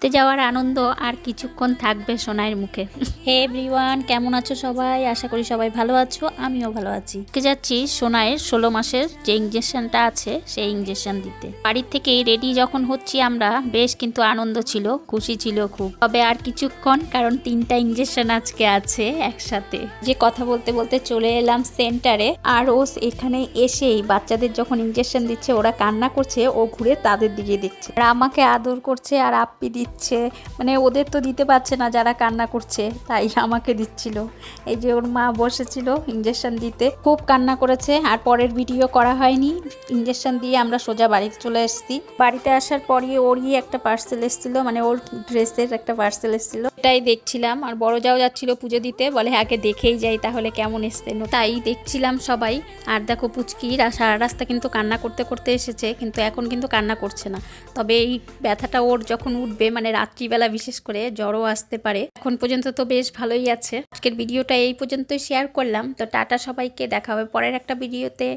ঘুরতে যাওয়ার আনন্দ আর কিছুক্ষণ থাকবে সোনাইয়ের মুখে। হে এভরিওয়ান, কেমন আছো সবাই? আশা করি সবাই ভালো আছো, আমিও ভালো আছি। যাচ্ছি সোনাইয়ের 16 মাসের যে ইঞ্জেকশনটা আছে সেই ইঞ্জেকশন দিতে। বাড়ির থেকে রেডি যখন হচ্ছি আমরা, বেশ কিন্তু আনন্দ ছিল, খুশি ছিল খুব। তবে আর কিছুক্ষণ, কারণ 3টা ইঞ্জেকশন আজকে আছে একসাথে। যে কথা বলতে বলতে চলে এলাম সেন্টারে। আর ও এখানে এসেই বাচ্চাদের যখন ইঞ্জেকশন দিচ্ছে ওরা কান্না করছে, ও ঘুরে তাদের দিকে দেখছে আর আমাকে আদর করছে আর আপ্পি দিচ্ছে। মানে ওদের তো দিতে পারছে না যারা কান্না করছে, তাই আমাকে দিচ্ছিল। এই যে ওর মা বসেছিল ইঞ্জেকশন দিতে, খুব কান্না করেছে। আর পরের ভিডিও করা হয়নি। ইঞ্জেকশন দিয়ে আমরা সোজা বাড়িতে চলে এসেছি। বাড়িতে আসার পরই ওরই একটা পার্সেল এসেছিল, মানে ওর ড্রেসের একটা পার্সেল এসেছিল, এটাই দেখছিলাম। আর বড় যাও যাচ্ছিল পুজো দিতে, বলে আগে দেখেই যাই তাহলে কেমন এসছে, তাই দেখছিলাম সবাই। আর দেখো পুচকি সারা রাস্তা কিন্তু কান্না করতে করতে এসেছে, কিন্তু এখন কিন্তু কান্না করছে না। তবে এই ব্যথাটা ওর যখন উঠবে, মানে রাত্রিবেলা বিশেষ করে জ্বরও আসতে পারে। এখন পর্যন্ত তো বেশ ভালোই আছে। আজকের ভিডিওটা এই পর্যন্তই শেয়ার করলাম। তো টাটা সবাইকে, দেখা হবে পরের একটা ভিডিওতে।